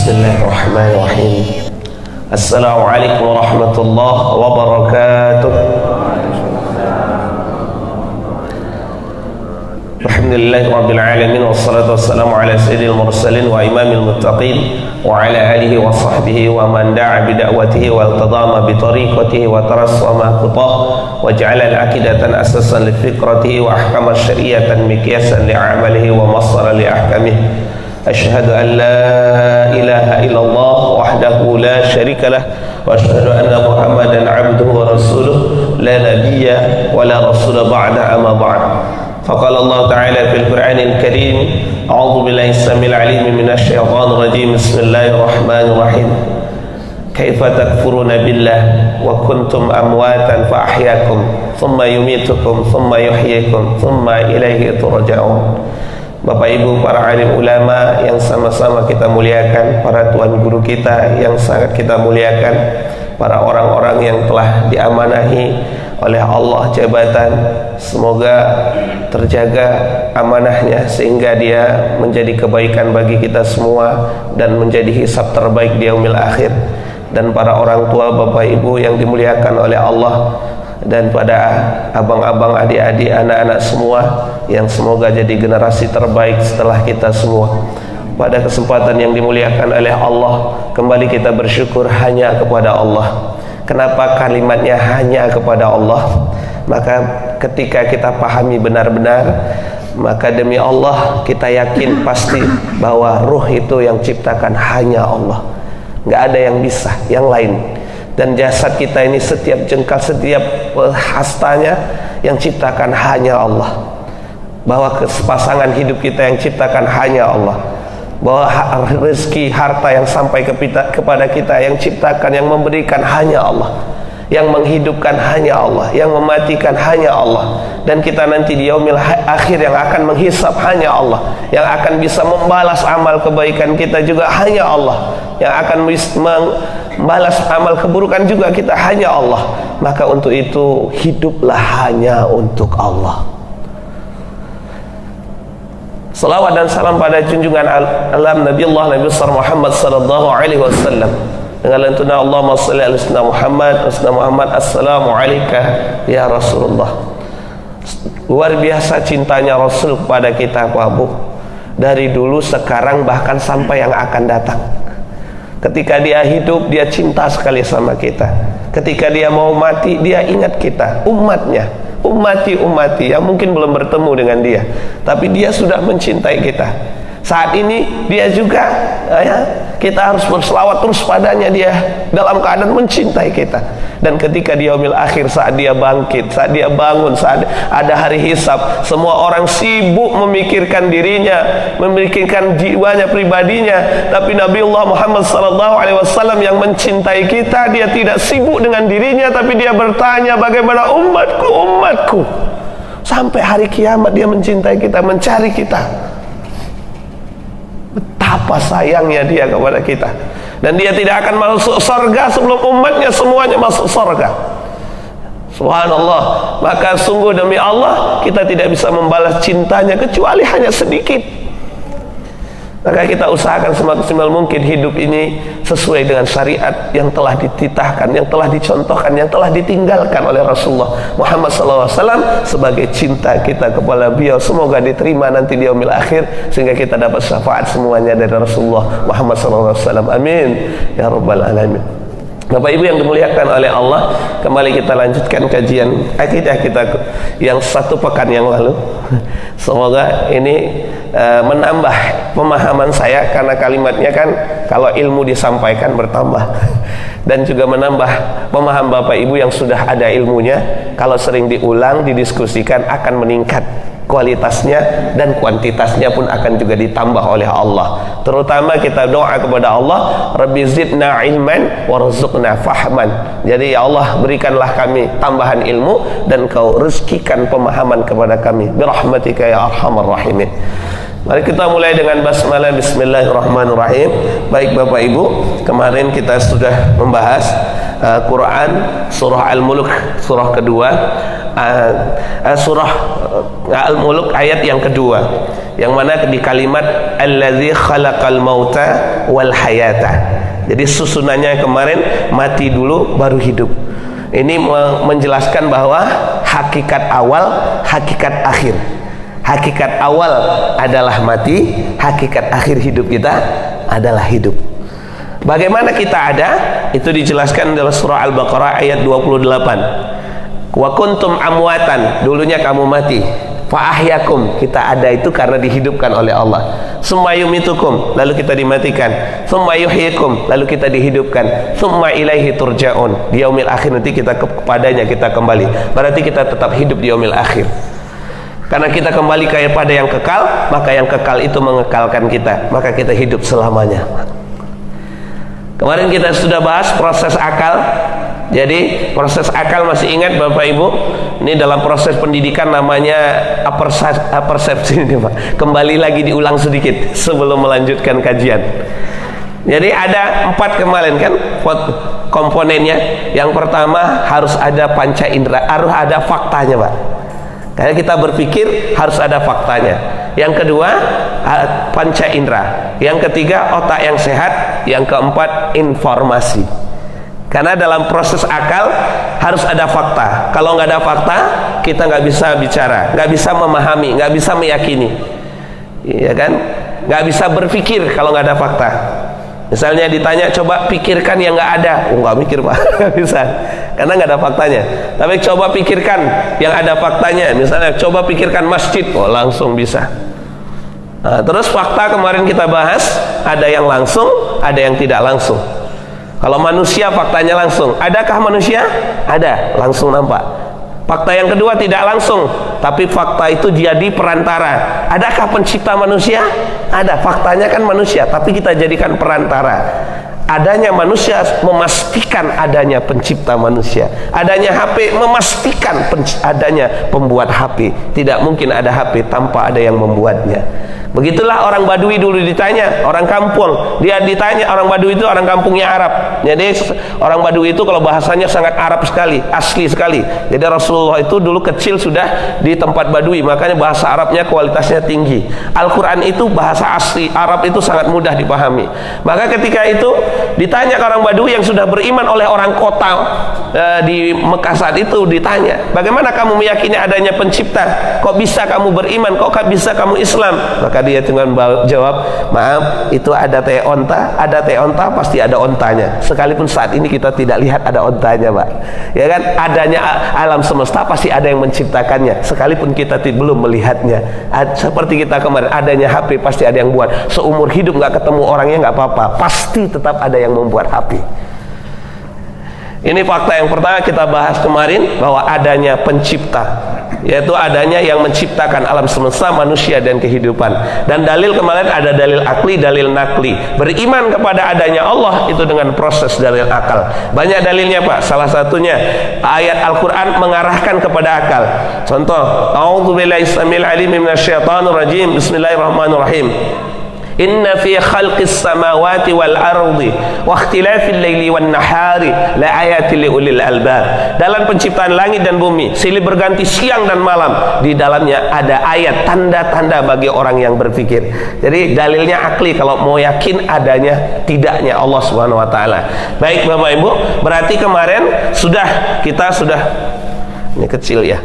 Bismillahirrahmanirrahim. Assalamualaikum warahmatullahi wabarakatuh. Alhamdulillahi rabbil alamin, wassalatu wassalamu ala sayyidil mursalin wa imamil muttaqin wa ala alihi wa sahbihi wa man da'a bida'watihi wa altadama bi tariqatihi wa tarassama khutah wa ja'ala al-aqidatan asasan li fikratihi wa ahkama syari'atan miqyasan li a'malihi wa masara li ahkamihi. Asyhadu an la ilaha illallah wahdahu la syarika lah wa asyhadu anna Muhammadan abduhu wa rasuluh la nabiyya wa la rasula ba'da, amma ba'd. Faqala Allah ta'ala fil Qur'anil Karim, a'udzu billahi samil 'alim minasy syaithanir rajim. Bismillahirrahmanirrahim. Kaifa takfuruna billah wa kuntum amwatan fa ahyakum thumma yumitukum thumma yuhyikum thumma ilaihi turja'un. Bapak Ibu para alim ulama yang sama-sama kita muliakan, para tuan guru kita yang sangat kita muliakan, para orang-orang yang telah diamanahi oleh Allah jabatan, semoga terjaga amanahnya sehingga dia menjadi kebaikan bagi kita semua dan menjadi hisab terbaik di yaumil akhir. Dan para orang tua, Bapak Ibu yang dimuliakan oleh Allah, dan pada abang-abang, adik-adik, anak-anak semua yang semoga jadi generasi terbaik setelah kita semua. Pada kesempatan yang dimuliakan oleh Allah, kembali kita bersyukur hanya kepada Allah. Kenapa kalimatnya hanya kepada Allah? Maka ketika kita pahami benar-benar, maka demi Allah kita yakin pasti bahwa ruh itu yang ciptakan hanya Allah. Nggak ada yang bisa, yang lain. Dan jasad kita ini setiap jengkal, setiap hastanya yang ciptakan hanya Allah. Bahwa pasangan hidup kita yang ciptakan hanya Allah. Bahwa rezeki, harta yang sampai kepada kita yang ciptakan, yang memberikan hanya Allah. Yang menghidupkan hanya Allah, yang mematikan hanya Allah. Dan kita nanti di yaumil akhir yang akan menghisab hanya Allah. Yang akan bisa membalas amal kebaikan kita juga hanya Allah. Yang akan membalas amal keburukan juga kita hanya Allah. Maka untuk itu hiduplah hanya untuk Allah. Salawat dan salam pada junjungan alam Nabi Allah Nabi besar Muhammad sallallahu alaihi wasallam. Dengan lantunan Allahumma shalli ala sayyidina Muhammad, assalamu alayka ya Rasulullah. Luar biasa cintanya Rasul kepada kita, Pak Bu. Dari dulu, sekarang, bahkan sampai yang akan datang. Ketika dia hidup, dia cinta sekali sama kita. Ketika dia mau mati, dia ingat kita, umatnya, umati yang mungkin belum bertemu dengan dia, tapi dia sudah mencintai kita. Saat ini dia juga, kita harus berselawat terus padanya, dia dalam keadaan mencintai kita. Dan ketika di yaumil akhir, saat dia bangkit, saat dia bangun, saat ada hari hisab, semua orang sibuk memikirkan dirinya, memikirkan jiwanya, pribadinya. Tapi Nabiullah Muhammad SAW yang mencintai kita, dia tidak sibuk dengan dirinya, tapi dia bertanya, bagaimana umatku? Sampai hari kiamat dia mencintai kita, mencari kita. Betapa sayangnya dia kepada kita. Dan dia tidak akan masuk surga sebelum umatnya semuanya masuk surga. Subhanallah. Maka sungguh demi Allah, kita tidak bisa membalas cintanya kecuali hanya sedikit. Maka kita usahakan semaksimal mungkin hidup ini sesuai dengan syariat yang telah dititahkan, yang telah dicontohkan, yang telah ditinggalkan oleh Rasulullah Muhammad SAW sebagai cinta kita kepada beliau. Semoga diterima nanti di yaumil akhir, sehingga kita dapat syafaat semuanya dari Rasulullah Muhammad SAW. Amin ya rabbal alamin. Bapak Ibu yang dimuliakan oleh Allah, kembali kita lanjutkan kajian akidah kita yang satu pekan yang lalu. Semoga ini menambah pemahaman saya, karena kalimatnya kan kalau ilmu disampaikan bertambah. Dan juga menambah pemahaman Bapak Ibu yang sudah ada ilmunya, kalau sering diulang, didiskusikan akan meningkat kualitasnya, dan kuantitasnya pun akan juga ditambah oleh Allah. Terutama kita doa kepada Allah, Rabbi zidna ilman warzuqna fahman. Jadi ya Allah, berikanlah kami tambahan ilmu dan kau rezekikan pemahaman kepada kami, birahmatika ya arhamar rahimin. Mari kita mulai dengan basmalah. Bismillahirrahmanirrahim. Baik Bapak Ibu, kemarin kita sudah membahas Quran surah Al-Mulk, surah kedua, surah Al-Mulk ayat yang kedua, yang mana di kalimat allazi khalaqal mauta wal hayata. Jadi susunannya kemarin mati dulu baru hidup. Ini menjelaskan bahwa hakikat awal, hakikat akhir. Hakikat awal adalah mati, hakikat akhir hidup kita adalah hidup. Bagaimana kita ada? Itu dijelaskan dalam surah Al-Baqarah ayat 28. Wa kuntum amwatan, dulunya kamu mati. Fa ahyakum, kita ada itu karena dihidupkan oleh Allah. Summa yumitukum, lalu kita dimatikan. Summa yuhyikum, lalu kita dihidupkan. Summa ilaihi turja'un, di yaumil akhir nanti kita kepadanya kita kembali. Berarti kita tetap hidup di yaumil akhir. Karena kita kembali kepada yang kekal, maka yang kekal itu mengekalkan kita, maka kita hidup selamanya. Kemarin kita sudah bahas proses akal. Jadi proses akal masih ingat Bapak Ibu? Ini dalam proses pendidikan namanya apersepsi ini Pak. Kembali lagi diulang sedikit sebelum melanjutkan kajian. Jadi ada 4 kemarin kan komponennya. Yang pertama harus ada panca indera, harus ada faktanya Pak. Karena kita berpikir harus ada faktanya. Yang kedua panca indera. Yang ketiga otak yang sehat. Yang keempat informasi. Karena dalam proses akal harus ada fakta. Kalau nggak ada fakta, kita nggak bisa bicara, nggak bisa memahami, nggak bisa meyakini, ya kan? Nggak bisa berpikir kalau nggak ada fakta. Misalnya ditanya, coba pikirkan yang nggak ada, nggak mikir Pak, nggak bisa, karena nggak ada faktanya. Tapi coba pikirkan yang ada faktanya. Misalnya coba pikirkan masjid, oh langsung bisa. Nah, terus fakta kemarin kita bahas, ada yang langsung, ada yang tidak langsung. Kalau manusia faktanya langsung. Adakah manusia? Ada, langsung nampak. Fakta yang kedua tidak langsung, tapi fakta itu jadi perantara. Adakah pencipta manusia? Ada, faktanya kan manusia, tapi kita jadikan perantara. Adanya manusia memastikan adanya pencipta manusia. Adanya HP memastikan adanya pembuat HP. Tidak mungkin ada HP tanpa ada yang membuatnya. Begitulah orang Badui dulu ditanya, orang kampung, dia ditanya, orang Badui itu orang kampungnya Arab. Jadi orang Badui itu kalau bahasanya sangat Arab sekali, asli sekali. Jadi Rasulullah itu dulu kecil sudah di tempat Badui, makanya bahasa Arabnya kualitasnya tinggi. Al-Quran itu bahasa asli Arab, itu sangat mudah dipahami. Maka ketika itu ditanya ke orang Badui yang sudah beriman oleh orang kota di Mekah saat itu, ditanya, bagaimana kamu meyakini adanya pencipta? Kok bisa kamu beriman? Kok bisa kamu Islam? Maka dia dengan jawab, maaf, itu ada teh onta pasti ada ontanya. Sekalipun saat ini kita tidak lihat ada ontanya Pak, ya kan? Adanya alam semesta pasti ada yang menciptakannya, sekalipun kita belum melihatnya. Seperti kita kemarin, adanya HP pasti ada yang buat. Seumur hidup nggak ketemu orangnya nggak apa-apa, pasti tetap ada yang membuat HP. Ini fakta yang pertama kita bahas kemarin, bahwa adanya pencipta, yaitu adanya yang menciptakan alam semesta, manusia dan kehidupan. Dan dalil kemarin ada dalil akli, dalil nakli. Beriman kepada adanya Allah itu dengan proses dalil akal. Banyak dalilnya Pak. Salah satunya ayat Al-Quran mengarahkan kepada akal. Contoh, a'udzubillahi samil alim minasyaitonir rajim. Bismillahirrahmanirrahim. Inna fi khalqis samawati wal ardi wa ikhtilafil laili wan nahari la ayatil liulil albab. Dalam penciptaan langit dan bumi, silih berganti siang dan malam, di dalamnya ada ayat, tanda-tanda bagi orang yang berpikir. Jadi dalilnya akli kalau mau yakin adanya tidaknya Allah Subhanahu wa taala. Baik Bapak Ibu, berarti kemarin kita sudah ini kecil ya.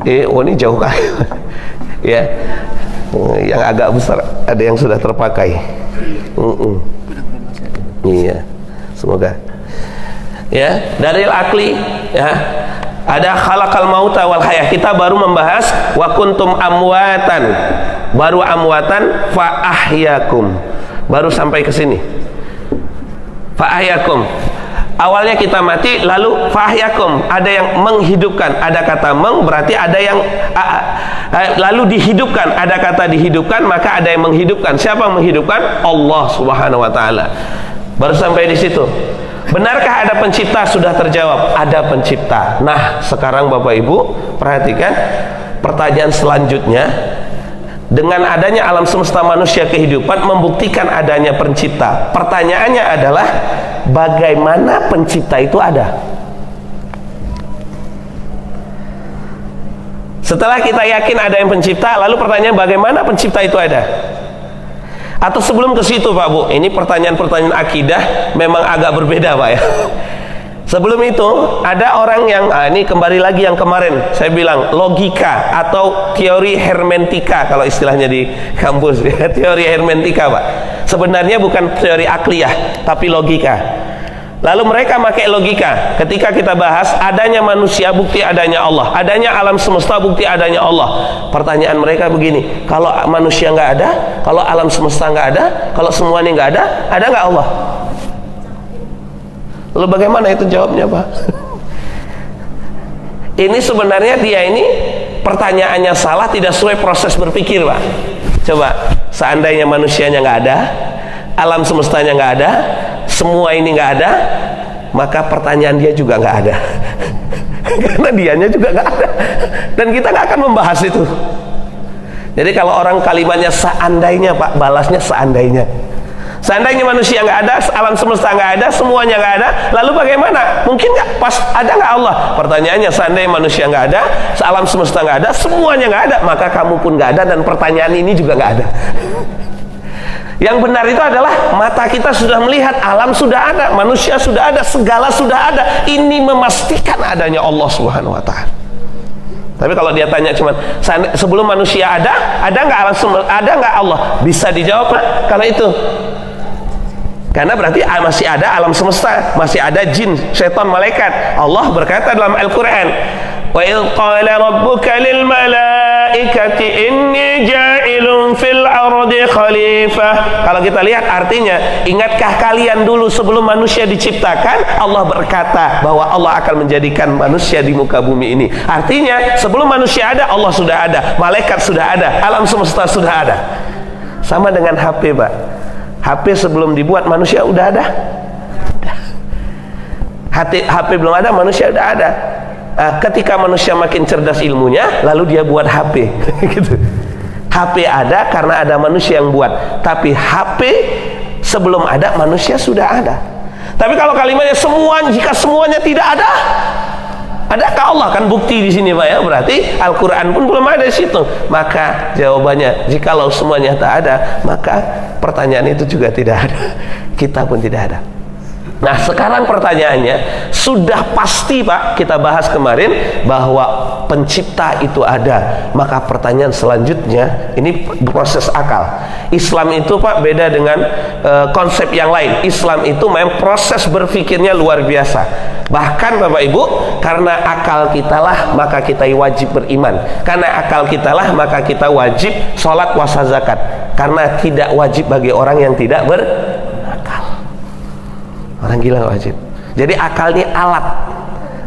Ini jauh kali. Ya, yang agak besar ada yang sudah terpakai. Iya, semoga. Ya, dalil akli ya. Ada khalaqal mauta wal hayah. Kita baru membahas wa kuntum amwatan. Baru amwatan fa ahyakum. Baru sampai ke sini. Fa ahyakum. Awalnya kita mati, lalu fahyakum, ada yang menghidupkan. Ada kata meng, berarti ada yang lalu dihidupkan. Ada kata dihidupkan, maka ada yang menghidupkan. Siapa yang menghidupkan? Allah Subhanahu wa taala. Baru sampai di situ. Benarkah ada pencipta? Sudah terjawab, ada pencipta. Nah, sekarang Bapak Ibu perhatikan, pertanyaan selanjutnya, dengan adanya alam semesta manusia kehidupan membuktikan adanya pencipta. Pertanyaannya adalah bagaimana pencipta itu ada? Setelah kita yakin ada yang pencipta, lalu pertanyaan bagaimana pencipta itu ada? Atau sebelum ke situ Pak Bu, ini pertanyaan-pertanyaan akidah memang agak berbeda Pak ya. Sebelum itu ada orang yang ini kembali lagi yang kemarin saya bilang logika atau teori hermentika kalau istilahnya di kampus ya, teori hermentika Pak. Sebenarnya bukan teori akliyah tapi logika. Lalu mereka pakai logika. Ketika kita bahas adanya manusia bukti adanya Allah, adanya alam semesta bukti adanya Allah. Pertanyaan mereka begini, kalau manusia nggak ada, kalau alam semesta nggak ada, kalau semuanya nggak ada nggak Allah? Lalu bagaimana itu jawabnya Pak? Ini sebenarnya dia ini pertanyaannya salah, tidak sesuai proses berpikir Pak. Coba seandainya manusianya nggak ada, alam semestanya nggak ada, semua ini nggak ada, maka pertanyaan dia juga nggak ada. Karena dianya juga nggak ada, dan kita nggak akan membahas itu. Jadi kalau orang kalimatnya seandainya Pak, balasnya seandainya. Seandainya manusia nggak ada, alam semesta nggak ada, semuanya nggak ada, lalu bagaimana? Mungkin nggak pas ada nggak Allah? Pertanyaannya seandainya manusia nggak ada, alam semesta nggak ada, semuanya nggak ada, maka kamu pun nggak ada dan pertanyaan ini juga nggak ada. Yang benar itu adalah mata kita sudah melihat, alam sudah ada, manusia sudah ada, segala sudah ada. Ini memastikan adanya Allah Subhanahu Wa Taala. Tapi kalau dia tanya cuman sebelum manusia ada nggak alam semesta, ada nggak Allah? Bisa dijawab Pak, kalau itu. Karena berarti masih ada alam semesta, masih ada jin, setan, malaikat. Allah berkata dalam Al-Quran, wa idh qala rabbuka lil malaikati inni ja'ilun fil ardi khalifah. Kalau kita lihat artinya, ingatkah kalian dulu sebelum manusia diciptakan, Allah berkata bahwa Allah akan menjadikan manusia di muka bumi ini. Artinya sebelum manusia ada, Allah sudah ada, malaikat sudah ada, alam semesta sudah ada. Sama dengan HP Pak. HP sebelum dibuat manusia udah ada. HP belum ada, manusia udah ada. Ketika manusia makin cerdas ilmunya, lalu dia buat HP. Gitu. HP ada karena ada manusia yang buat. Tapi HP sebelum ada, manusia sudah ada. Tapi kalau kalimatnya jika semuanya tidak ada, adakah Allah? Kan bukti di sini Pak ya. Berarti Al-Quran pun belum ada di situ. Maka jawabannya, jikalau semuanya tak ada, maka pertanyaan itu juga tidak ada. Kita pun tidak ada. Nah sekarang pertanyaannya, sudah pasti Pak, kita bahas kemarin bahwa pencipta itu ada. Maka pertanyaan selanjutnya, ini proses akal. Islam itu Pak beda dengan konsep yang lain. Islam itu memang proses berpikirnya luar biasa. Bahkan Bapak Ibu, karena akal kita lah maka kita wajib beriman. Karena akal kita lah maka kita wajib sholat, puasa, zakat. Karena tidak wajib bagi orang yang tidak berakal. Orang gila nggak wajib. Jadi akal ini alat.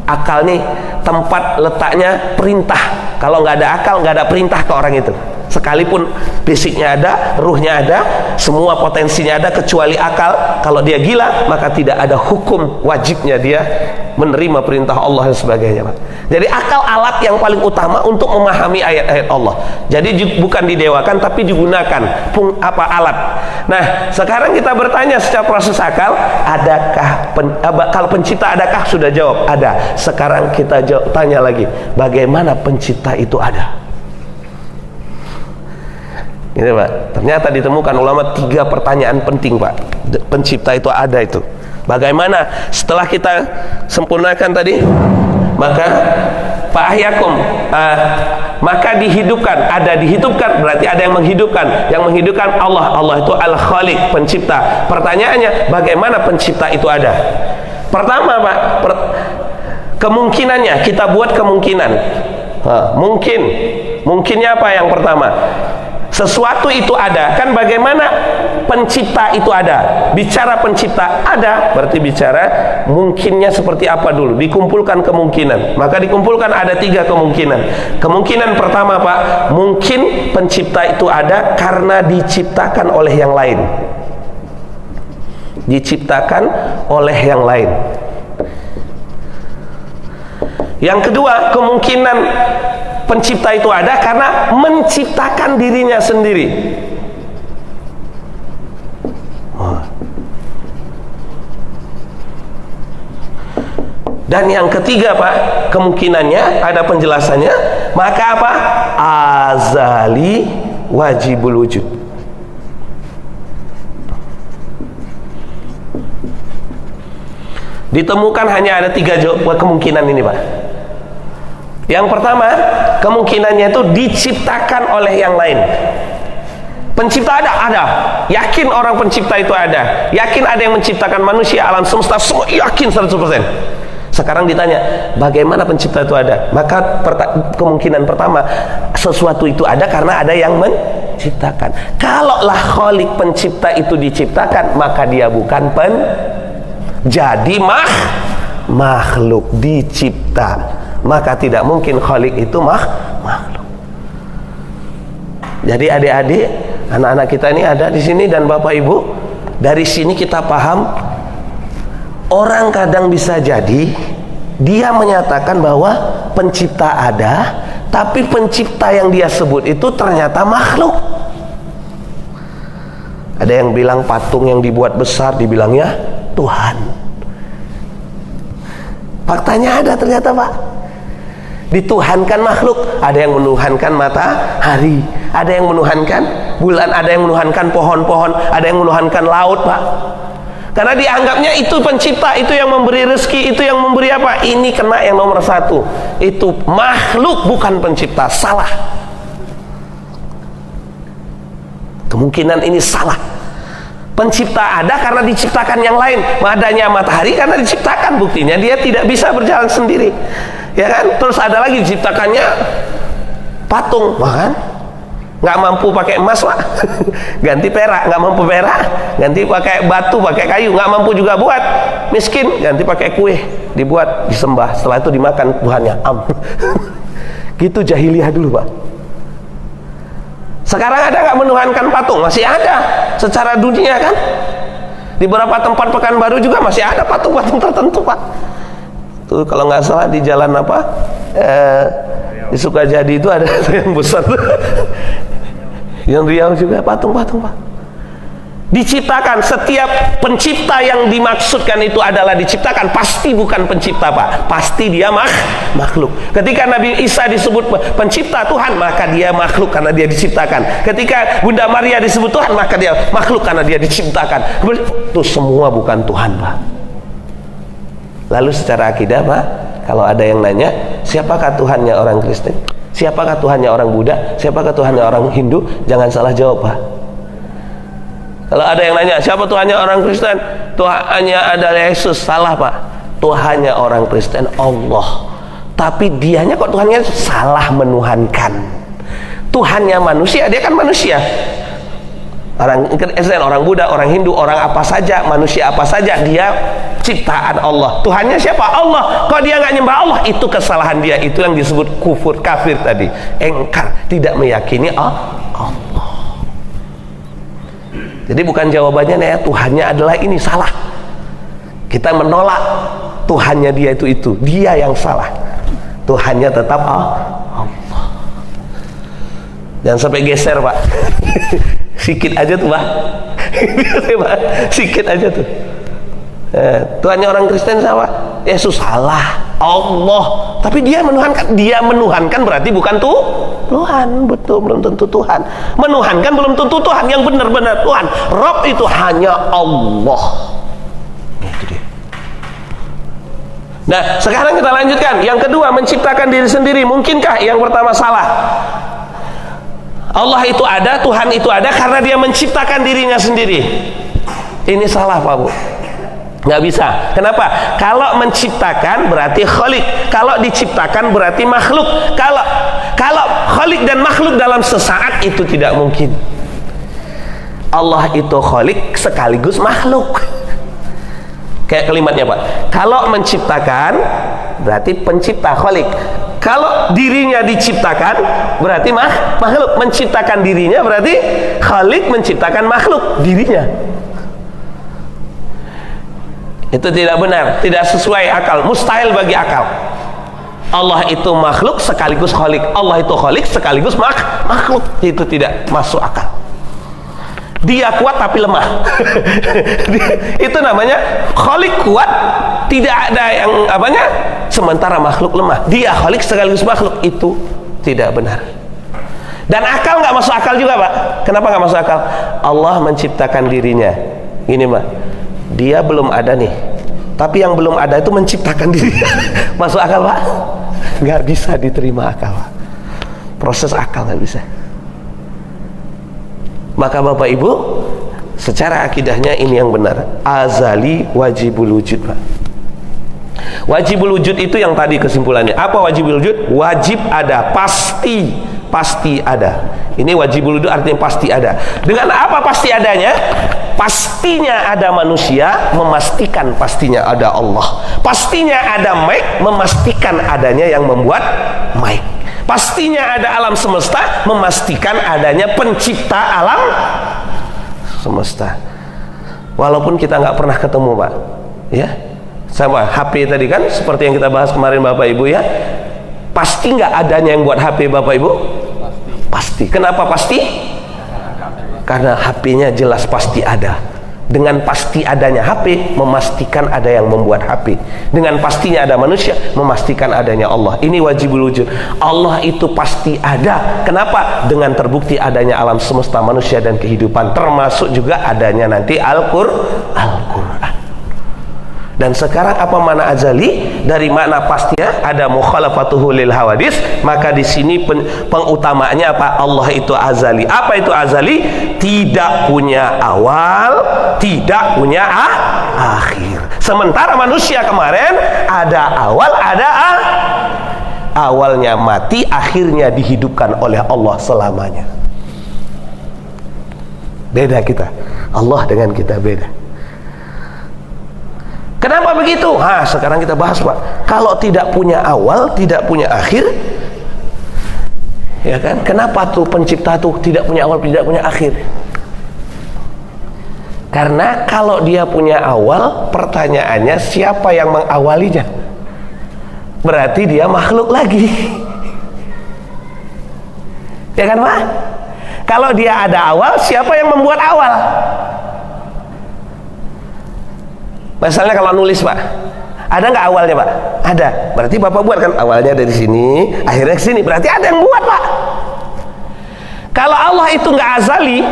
Akal ini tempat letaknya perintah. Kalau nggak ada akal, nggak ada perintah ke orang itu. Sekalipun basicnya ada, ruhnya ada, semua potensinya ada, kecuali akal. Kalau dia gila, maka tidak ada hukum wajibnya dia menerima perintah Allah dan sebagainya Pak. Jadi akal alat yang paling utama untuk memahami ayat-ayat Allah. Jadi bukan didewakan tapi digunakan alat. Nah sekarang kita bertanya secara proses akal, adakah kalau pencipta adakah? Sudah jawab ada. Sekarang kita tanya lagi, bagaimana pencipta itu ada? Ini Pak, ternyata ditemukan ulama 3 pertanyaan penting Pak. Pencipta itu ada itu. Bagaimana setelah kita sempurnakan tadi, maka maka dihidupkan. Ada dihidupkan berarti ada yang menghidupkan. Yang menghidupkan Allah. Allah itu Al-Khaliq, pencipta. Pertanyaannya, bagaimana pencipta itu ada? Pertama Pak, kemungkinannya kita buat kemungkinan. Mungkinnya apa yang pertama? Sesuatu itu ada, kan bagaimana pencipta itu ada? Bicara pencipta ada, berarti bicara mungkinnya seperti apa dulu. Dikumpulkan kemungkinan. Maka dikumpulkan ada 3 kemungkinan. Kemungkinan pertama Pak, mungkin pencipta itu ada karena diciptakan oleh yang lain. Diciptakan oleh yang lain. Yang kedua, kemungkinan pencipta itu ada karena menciptakan dirinya sendiri. Dan yang ketiga Pak, kemungkinannya ada penjelasannya, maka apa? Azali wajibul wujud. Ditemukan hanya ada 3 kemungkinan ini Pak. Yang pertama, kemungkinannya itu diciptakan oleh yang lain. Pencipta ada. Yakin orang pencipta itu ada. Yakin ada yang menciptakan manusia, alam semesta, semua yakin 100%. Sekarang ditanya, bagaimana pencipta itu ada? Maka kemungkinan pertama, sesuatu itu ada karena ada yang menciptakan. Kalaulah Khalik pencipta itu diciptakan, maka dia bukan jadi makhluk dicipta. Maka tidak mungkin Khalik itu makhluk. Jadi adik-adik, anak-anak kita ini ada di sini dan Bapak Ibu, dari sini kita paham, orang kadang bisa jadi dia menyatakan bahwa pencipta ada, tapi pencipta yang dia sebut itu ternyata makhluk. Ada yang bilang patung yang dibuat besar dibilangnya Tuhan. Faktanya ada ternyata Pak. Dituhankan makhluk. Ada yang menuhankan matahari, ada yang menuhankan bulan, ada yang menuhankan pohon-pohon, ada yang menuhankan laut Pak. Karena dianggapnya itu pencipta, itu yang memberi rezeki, itu yang memberi apa? Ini kena yang nomor 1. Itu makhluk bukan pencipta. Salah. Kemungkinan ini salah. Pencipta ada karena diciptakan yang lain. Adanya matahari karena diciptakan. Buktinya dia tidak bisa berjalan sendiri, ya kan? Terus ada lagi diciptakannya patung, bahkan nggak mampu pakai emas Pak, ganti perak. Nggak mampu perak, ganti pakai batu, pakai kayu. Nggak mampu juga buat, miskin, ganti pakai kue, dibuat, disembah, setelah itu dimakan Tuhannya. Gitu jahiliyah dulu Pak. Sekarang ada nggak menuhankan patung? Masih ada secara dunia kan. Di beberapa tempat Pekanbaru juga masih ada patung-patung tertentu Pak. Tuh kalau nggak salah di jalan apa, di Sukajadi itu ada yang besar tuh. Yang Riau juga patung-patung Pak. Diciptakan. Setiap pencipta yang dimaksudkan itu adalah diciptakan, pasti bukan pencipta Pak, pasti dia makhluk. Ketika Nabi Isa disebut pencipta Tuhan, maka dia makhluk karena dia diciptakan. Ketika Bunda Maria disebut Tuhan, maka dia makhluk karena dia diciptakan. Itu semua bukan Tuhan Pak. Lalu secara akidah Pak, kalau ada yang nanya, siapakah Tuhannya orang Kristen? Siapakah Tuhannya orang Buddha? Siapakah Tuhannya orang Hindu? Jangan salah jawab Pak. Kalau ada yang nanya, siapa Tuhannya orang Kristen? Tuhannya adalah Yesus. Salah Pak. Tuhannya orang Kristen Allah. Tapi dianya kok Tuhannya salah menuhankan. Tuhannya manusia, dia kan manusia. Orang Kristen, orang Buddha, orang Hindu, orang apa saja, manusia apa saja, dia ciptaan Allah. Tuhannya siapa? Allah. Kok dia nggak nyembah Allah? Itu kesalahan dia. Itu yang disebut kufur, kafir tadi. Engkar, tidak meyakini Allah. Jadi bukan jawabannya ya Tuhannya adalah ini, salah. Kita menolak Tuhannya dia itu. Dia yang salah. Tuhannya tetap Allah. Jangan sampai geser Pak. Sikit aja tuh Pak. Sikit aja tuh. Tuhannya orang Kristen sama Yesus, salah. Allah. Tapi dia menuhankan berarti bukan Tuhan. Betul, belum tentu Tuhan. Menuhankan belum tentu Tuhan. Yang benar-benar Tuhan, Rob itu hanya Allah. Itu dia. Nah sekarang kita lanjutkan. Yang kedua, menciptakan diri sendiri. Mungkinkah? Yang pertama salah. Allah itu ada, Tuhan itu ada karena dia menciptakan dirinya sendiri. Ini salah Pak Bu. Nggak bisa. Kenapa? Kalau menciptakan berarti Khalik. Kalau diciptakan berarti makhluk. Kalau Khalik dan makhluk dalam sesaat itu tidak mungkin. Allah itu Khalik sekaligus makhluk. Kayak kalimatnya Pak. Kalau menciptakan berarti pencipta, Khalik. Kalau dirinya diciptakan berarti makhluk. Menciptakan dirinya berarti Khalik menciptakan makhluk dirinya. Itu tidak benar, tidak sesuai akal, mustahil bagi akal. Allah itu makhluk sekaligus khalik. Allah itu khalik sekaligus makhluk. Itu tidak masuk akal. Dia kuat tapi lemah. Itu namanya khalik kuat, tidak ada yang apanya, sementara makhluk lemah. Dia khalik sekaligus makhluk, itu tidak benar. Dan akal nggak masuk akal juga, Pak. Kenapa nggak masuk akal? Allah menciptakan dirinya. Ini, Pak. Dia belum ada nih, tapi yang belum ada itu menciptakan diri. Masuk akal, Pak? Nggak bisa diterima akal, Pak. Proses akal nggak bisa. Maka Bapak Ibu, secara akidahnya ini yang benar. Azali wajibul wujud, Pak. Wajibul wujud itu yang tadi kesimpulannya. Apa wajibul wujud? Wajib ada, pasti ada. Ini wajibul wujud artinya pasti ada. Dengan apa pasti adanya? Pastinya ada manusia, memastikan pastinya ada Allah. Pastinya ada mic, memastikan adanya yang membuat mic. Pastinya ada alam semesta, memastikan adanya pencipta alam semesta. Walaupun kita nggak pernah ketemu, Pak, ya, sama HP tadi kan, seperti yang kita bahas kemarin, Bapak Ibu, ya. Pasti nggak adanya yang buat HP, Bapak Ibu? Pasti. Kenapa pasti? Karena HP-nya jelas pasti ada. Dengan pasti adanya HP, memastikan ada yang membuat HP. Dengan pastinya ada manusia, memastikan adanya Allah. Ini wajibul wujud. Allah itu pasti ada. Kenapa? Dengan terbukti adanya alam semesta, manusia, dan kehidupan. Termasuk juga adanya nanti Al-Quran. Dan sekarang apa makna azali? Dari makna pastinya ada mukhalafatuhu lil hawadis. Maka di sini pengutamaannya apa? Allah itu azali. Apa itu azali? Tidak punya awal, tidak punya akhir. Sementara manusia kemarin ada awal, ada awalnya mati, akhirnya dihidupkan oleh Allah selamanya. Beda kita. Allah dengan kita beda. Kenapa begitu? Sekarang kita bahas, Pak. Kalau tidak punya awal, tidak punya akhir, ya kan? Kenapa tuh pencipta tuh tidak punya awal, tidak punya akhir? Karena kalau dia punya awal, pertanyaannya siapa yang mengawalinya? Berarti dia makhluk lagi. Ya kan, Pak? Kalau dia ada awal, siapa yang membuat awal? Misalnya kalau nulis, Pak, ada nggak awalnya, Pak? Ada. Berarti Bapak buat kan, awalnya dari sini, akhirnya ke sini. Berarti ada yang buat, Pak. Kalau Allah itu nggak azali,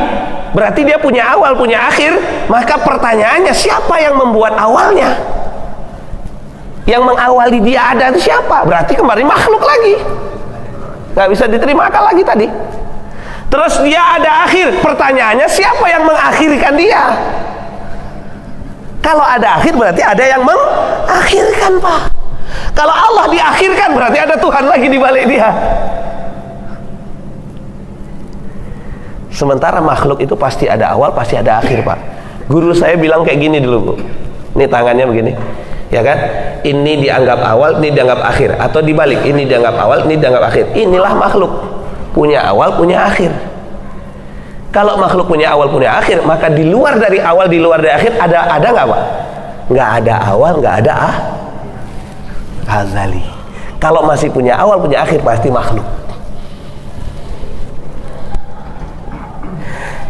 berarti dia punya awal, punya akhir. Maka pertanyaannya, siapa yang membuat awalnya? Yang mengawali dia ada itu siapa? Berarti kemarin makhluk lagi. Nggak bisa diterima akal lagi tadi. Terus dia ada akhir. Pertanyaannya, siapa yang mengakhirkan dia? Kalau ada akhir berarti ada yang mengakhirkan, Pak. Kalau Allah diakhirkan berarti ada Tuhan lagi di balik dia. Sementara makhluk itu pasti ada awal, pasti ada akhir, Pak. Guru saya bilang kayak gini dulu, Bu. Ini tangannya begini, ya kan? Ini dianggap awal, ini dianggap akhir. Atau dibalik, ini dianggap awal, ini dianggap akhir. Inilah makhluk, punya awal, punya akhir. Kalau makhluk punya awal, punya akhir, maka di luar dari awal, di luar dari akhir ada nggak, Pak? Nggak ada awal, nggak ada azali. Kalau masih punya awal, punya akhir, pasti makhluk.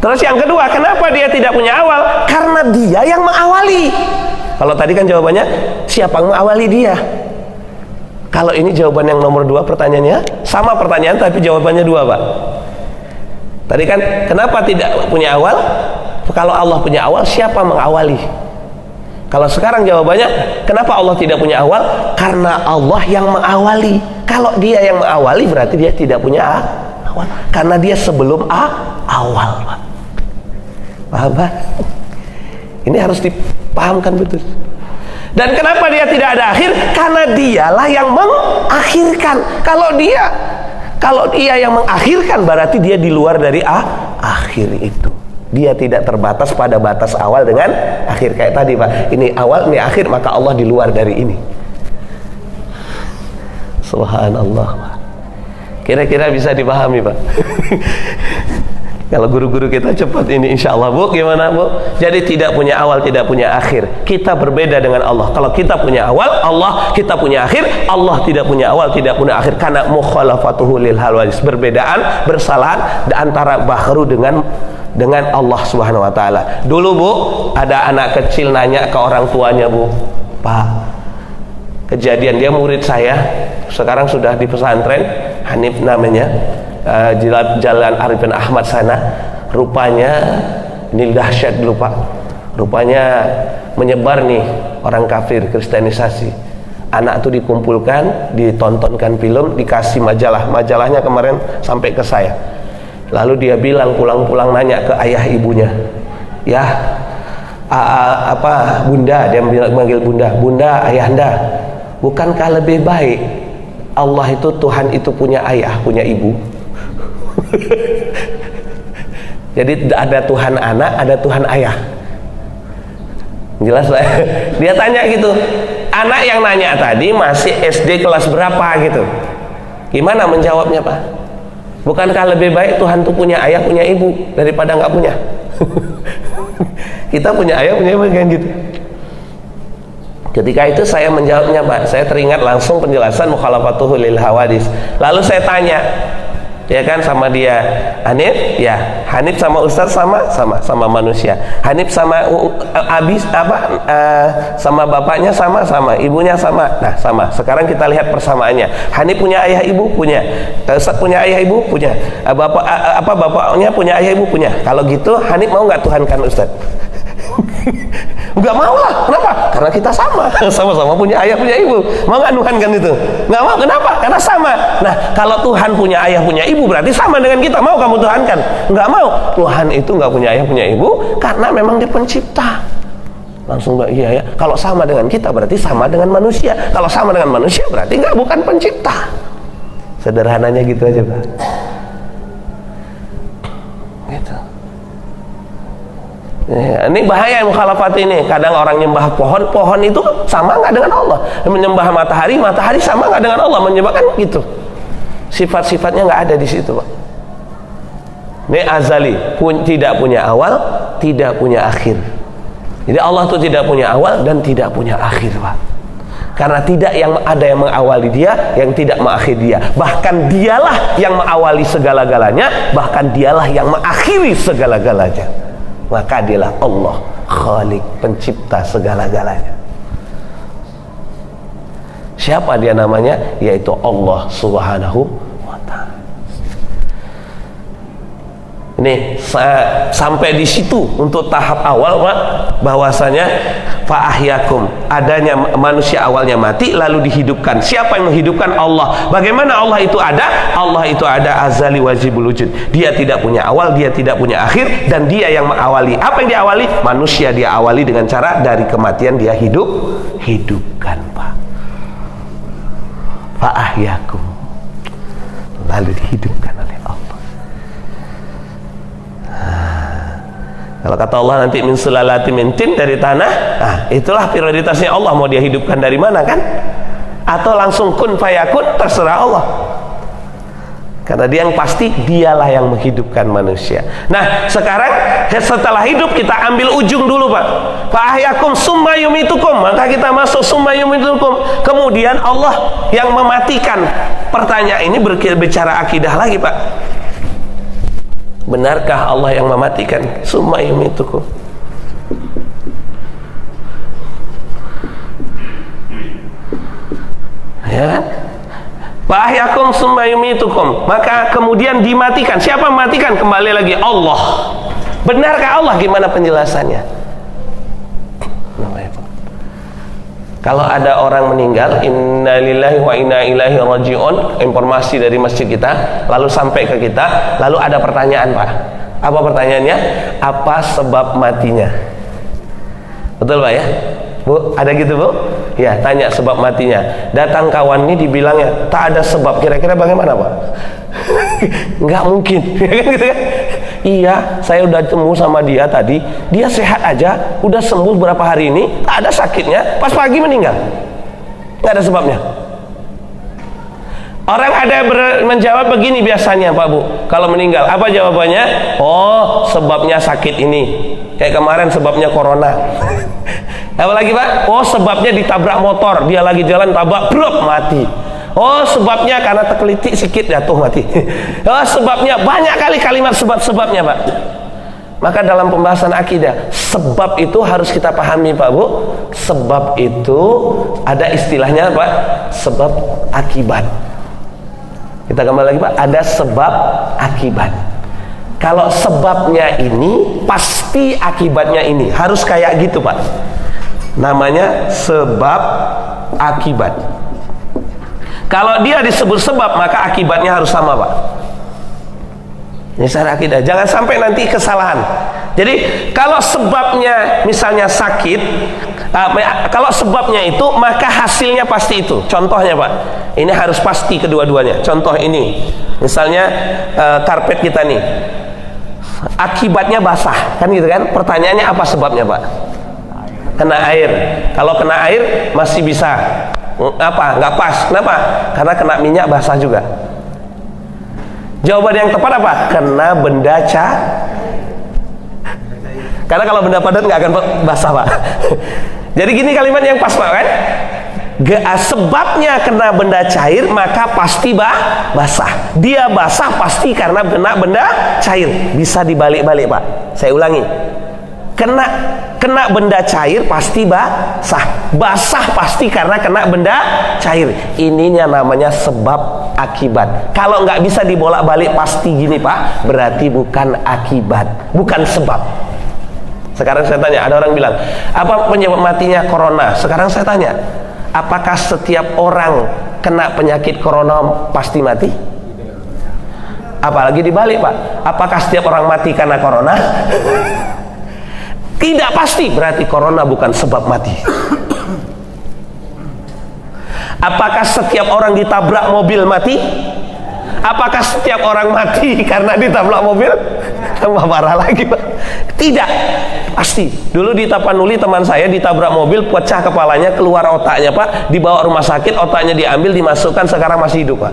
Terus yang kedua, kenapa dia tidak punya awal? Karena dia yang mengawali. Kalau tadi kan jawabannya, siapa yang mengawali dia? Kalau ini jawaban yang nomor 2 pertanyaannya, sama pertanyaan tapi jawabannya 2, Pak. Tadi kan, kenapa tidak punya awal? Kalau Allah punya awal, siapa mengawali? Kalau sekarang jawabannya, kenapa Allah tidak punya awal? Karena Allah yang mengawali. Kalau dia yang mengawali, berarti dia tidak punya awal. Karena dia sebelum awal, Pak. Paham, Pak? Ini harus dipahamkan betul. Dan kenapa dia tidak ada akhir? Karena dialah yang mengakhirkan. Kalau dia yang mengakhirkan, berarti dia di luar dari akhir itu. Dia tidak terbatas pada batas awal dengan akhir. Kayak tadi, Pak, ini awal, ini akhir, maka Allah di luar dari ini. Subhanallah, Pak. Kira-kira bisa dipahami, Pak? Kalau guru-guru kita cepat ini insya Allah, Bu. Gimana, Bu? Jadi tidak punya awal, tidak punya akhir. Kita berbeda dengan Allah. Kalau kita punya awal, Allah, kita punya akhir. Allah tidak punya awal, tidak punya akhir. Karena mukhalafatuhu lil hawadis, berbedaan, bersalahan antara bahru dengan Allah Subhanahu wa taala. Dulu, Bu, ada anak kecil nanya ke orang tuanya, Bu, Pak, kejadian dia murid saya, sekarang sudah di pesantren, Hanif namanya, Jalan Arifin Ahmad sana. Rupanya ini dahsyat dulu, Pak, rupanya menyebar nih orang kafir, kristenisasi. Anak itu dikumpulkan, ditontonkan film, dikasih majalahnya kemarin sampai ke saya. Lalu dia bilang pulang-pulang nanya ke ayah ibunya, ya bunda, dia manggil bunda, ayahanda, bukankah lebih baik Allah itu, Tuhan itu punya ayah, punya ibu? Jadi ada Tuhan anak, ada Tuhan ayah. Jelas lah. Dia tanya gitu. Anak yang nanya tadi masih SD kelas berapa gitu. Gimana menjawabnya, Pak? Bukankah lebih baik Tuhan itu punya ayah, punya ibu daripada nggak punya? Kita punya ayah, punya ibu kan gitu. Ketika itu saya menjawabnya, Pak, saya teringat langsung penjelasan mukhalafatuhu lil hawadis. Lalu saya tanya, ya kan, sama dia, Hanif, ya, Hanif sama Ustaz sama manusia. Hanif sama sama bapaknya sama ibunya sama. Nah, sama. Sekarang kita lihat persamaannya. Hanif punya ayah ibu? Punya. Ustaz punya ayah ibu? Punya. Bapaknya punya ayah ibu? Punya. Kalau gitu Hanif mau nggak Tuhankan Ustaz? Enggak mau lah. Kenapa? Karena kita sama-sama punya ayah, punya ibu. Mau nggak nuhankan itu? Nggak mau. Kenapa? Karena sama. Nah, kalau Tuhan punya ayah, punya ibu, berarti sama dengan kita. Mau kamu tuhankan? Nggak mau. Tuhan itu nggak punya ayah, punya ibu, karena memang dia pencipta. Langsung bilang, iya ya. Kalau sama dengan kita, berarti sama dengan manusia. Kalau sama dengan manusia, berarti bukan pencipta. Sederhananya gitu aja, Pak. Gitu. Ya, ini bahaya mukhalafat ini. Kadang orang nyembah pohon itu sama nggak dengan Allah. Menyembah matahari sama nggak dengan Allah. Menyembahkan gitu. Sifat-sifatnya nggak ada di situ, Pak. Ini azali, tidak punya awal, tidak punya akhir. Jadi Allah itu tidak punya awal dan tidak punya akhir, Pak. Karena tidak yang ada yang mengawali dia, yang tidak mengakhiri dia. Bahkan dialah yang mengawali segala-galanya, bahkan dialah yang mengakhiri segala-galanya. Maka dialah Allah, Khalik, pencipta segala-galanya. Siapa dia namanya? Yaitu Allah Subhanahu wa ta'ala. Ini sampai di situ untuk tahap awal, Pak, bahwasanya fa'ahyakum, adanya manusia awalnya mati lalu dihidupkan. Siapa yang menghidupkan? Allah. Bagaimana Allah itu ada? Allah itu ada azali wajibul wujud. Dia tidak punya awal, dia tidak punya akhir, dan dia yang mengawali. Apa yang diawali? Manusia dia awali dengan cara dari kematian dia hidupkan, Pak. Fa'ahyakum, lalu dihidupkan oleh Allah. Kalau kata Allah nanti min sulalati min tin, dari tanah. Nah, itulah prioritasnya Allah. Mau dia hidupkan dari mana, kan? Atau langsung kun fayakun, terserah Allah. Karena dia yang pasti, dialah yang menghidupkan manusia. Nah, sekarang setelah hidup kita ambil ujung dulu, Pak. Fa'ahyakum summa yumitukum. Maka kita masuk summa yumitukum. Kemudian Allah yang mematikan. Pertanyaan ini berbicara akidah lagi, Pak. Benarkah Allah yang mematikan? Summa yumitukum. Ya kan? Fa'ahyakum summa yumitukum. Maka kemudian dimatikan. Siapa mematikan? Kembali lagi Allah. Benarkah Allah? Gimana penjelasannya? Kalau ada orang meninggal, innalillahi wa inna ilaihi raji'un, informasi dari masjid kita, lalu sampai ke kita, lalu ada pertanyaan, Pak. Apa pertanyaannya? Apa sebab matinya? Betul, Pak, ya? Bu, ada gitu, Bu? Ya, tanya sebab matinya. Datang kawan ini dibilangnya tak ada sebab. Kira-kira bagaimana, Pak? Nggak mungkin. Gitu kan? Iya, saya udah temu sama dia tadi, dia sehat aja, udah sembuh berapa hari ini, tak ada sakitnya, pas pagi meninggal. Nggak ada sebabnya. Orang ada menjawab begini biasanya Pak Bu, kalau meninggal apa jawabannya? Oh, sebabnya sakit ini. Kayak kemarin sebabnya corona. Apa lagi Pak? Oh, sebabnya ditabrak motor, dia lagi jalan tabrak, brok, mati. Oh, sebabnya karena terkelitik sikit jatuh mati. Oh, sebabnya banyak kali kalimat sebab-sebabnya Pak. Maka dalam pembahasan akidah, sebab itu harus kita pahami Pak Bu. Sebab itu ada istilahnya Pak, sebab akibat. Kita kembali lagi Pak, ada sebab akibat. Kalau sebabnya ini, pasti akibatnya ini. Harus kayak gitu Pak. Namanya sebab akibat. Kalau dia disebut sebab, maka akibatnya harus sama Pak. Ini secara akidah, jangan sampai nanti kesalahan. Jadi kalau sebabnya misalnya sakit, kalau sebabnya itu, maka hasilnya pasti itu. Contohnya Pak, ini harus pasti kedua-duanya. Contoh ini, misalnya karpet kita nih, akibatnya basah, kan gitu kan? Pertanyaannya apa sebabnya Pak? Kena air. Kalau kena air masih bisa apa? Nggak pas. Kenapa? Karena kena minyak basah juga. Jawaban yang tepat apa? Kena benda karena kalau benda padat nggak akan basah Pak. Jadi gini kalimat yang pas Pak kan? Sebabnya kena benda cair, maka pasti basah. Dia basah pasti karena kena benda cair. Bisa dibalik-balik Pak. Saya ulangi. Kena benda cair pasti basah. Basah pasti karena kena benda cair. Ininya namanya sebab akibat. Kalau nggak bisa dibolak-balik pasti gini Pak, berarti bukan akibat, bukan sebab. Sekarang saya tanya, ada orang bilang, apa penyebab matinya corona? Sekarang saya tanya, apakah setiap orang kena penyakit corona pasti mati? Apalagi dibalik Pak, apakah setiap orang mati karena corona? Tidak pasti, berarti corona bukan sebab mati. Apakah setiap orang ditabrak mobil mati? Apakah setiap orang mati karena ditabrak mobil? Tambah parah lagi Pak. Tidak pasti. Dulu di Tapanuli teman saya ditabrak mobil, pecah kepalanya, keluar otaknya Pak, dibawa rumah sakit, otaknya diambil, dimasukkan, sekarang masih hidup Pak.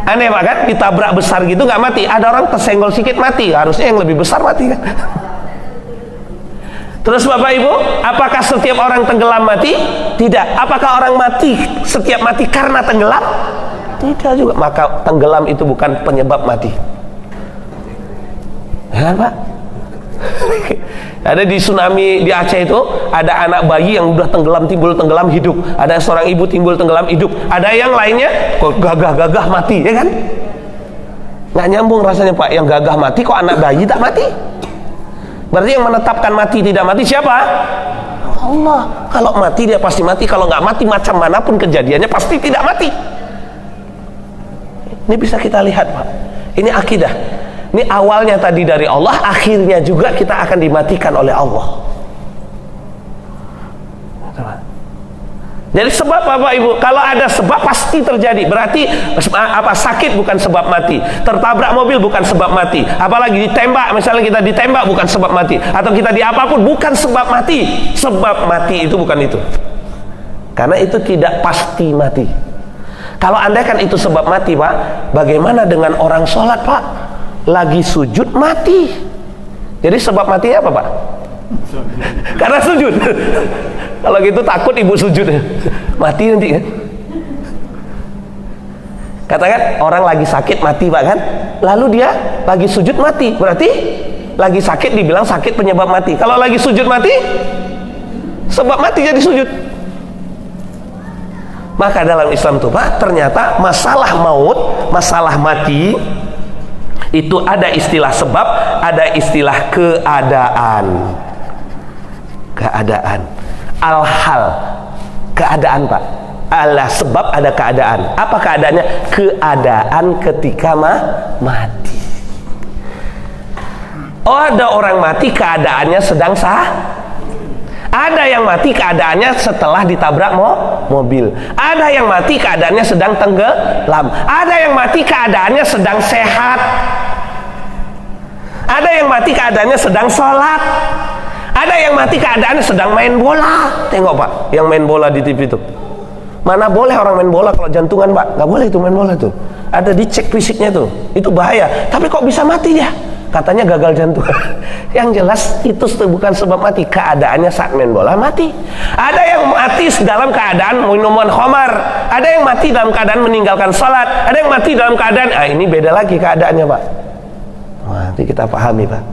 Aneh Pak kan, ditabrak besar gitu nggak mati. Ada orang tersenggol sedikit mati, harusnya yang lebih besar mati kan. Terus Bapak Ibu, apakah setiap orang tenggelam mati? Tidak. Apakah orang mati setiap mati karena tenggelam? Tidak juga. Maka tenggelam itu bukan penyebab mati. Ya Pak? Ada di tsunami di Aceh itu, ada anak bayi yang udah tenggelam, timbul tenggelam, hidup. Ada seorang ibu timbul tenggelam, hidup. Ada yang lainnya kok gagah-gagah mati, ya kan? Nggak nyambung rasanya Pak. Yang gagah mati, kok anak bayi tak mati? Berarti yang menetapkan mati tidak mati siapa? Allah. Kalau mati dia pasti mati. Kalau nggak mati macam manapun kejadiannya pasti tidak mati. Ini bisa kita lihat Pak. Ini akidah. Ini awalnya tadi dari Allah, akhirnya juga kita akan dimatikan oleh Allah. Jadi sebab Bapak Ibu, kalau ada sebab pasti terjadi. Berarti apa, sakit bukan sebab mati, tertabrak mobil bukan sebab mati, apalagi ditembak, misalnya kita ditembak bukan sebab mati, atau kita di apapun bukan sebab mati. Sebab mati itu bukan itu, karena itu tidak pasti mati. Kalau andai kan itu sebab mati Pak, bagaimana dengan orang sholat Pak, lagi sujud mati? Jadi sebab matinya apa Pak? Karena sujud. Kalau gitu takut ibu sujud, mati nanti kan. Katakan orang lagi sakit mati Pak kan, lalu dia lagi sujud mati, berarti lagi sakit dibilang sakit penyebab mati. Kalau lagi sujud mati, sebab mati jadi sujud. Maka dalam Islam tuh Pak, ternyata masalah maut, masalah mati itu ada istilah sebab, ada istilah keadaan. Keadaan, al-hal, keadaan Pak. Allah sebab ada keadaan. Apa keadaannya? Keadaan ketika mati. Oh, ada orang mati keadaannya sedang sah. Ada yang mati keadaannya setelah ditabrak mobil. Ada yang mati keadaannya sedang tenggelam. Ada yang mati keadaannya sedang sehat. Ada yang mati keadaannya sedang sholat. Ada yang mati keadaannya sedang main bola. Tengok Pak, yang main bola di TV itu. Mana boleh orang main bola kalau jantungan, Pak? Nggak boleh itu main bola tuh. Ada dicek fisiknya tuh, itu bahaya. Tapi kok bisa mati dia? Katanya gagal jantung. Yang jelas itu bukan sebab mati. Keadaannya saat main bola mati. Ada yang mati dalam keadaan minuman khamar. Ada yang mati dalam keadaan meninggalkan salat. Ada yang mati dalam keadaan, ini beda lagi keadaannya, Pak. Nanti kita pahami, Pak.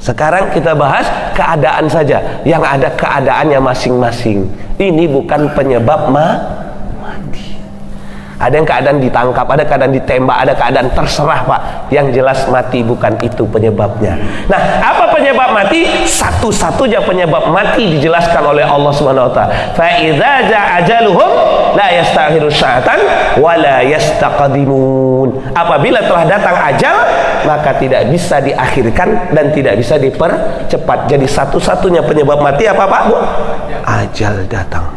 Sekarang kita bahas keadaan saja. Yang ada keadaannya masing-masing. Ini bukan penyebab mati. Ada yang keadaan ditangkap, ada keadaan ditembak, ada keadaan terserah, Pak. Yang jelas mati bukan itu penyebabnya. Nah, apa penyebab mati? Satu-satunya penyebab mati dijelaskan oleh Allah Subhanahu wa taala. Fa idza ja'a ajaluhum la yastakhiru sa'atan wa la yastaqdimun. Apabila telah datang ajal, maka tidak bisa diakhirkan dan tidak bisa dipercepat. Jadi satu-satunya penyebab mati apa, Pak, Bu? Ajal datang.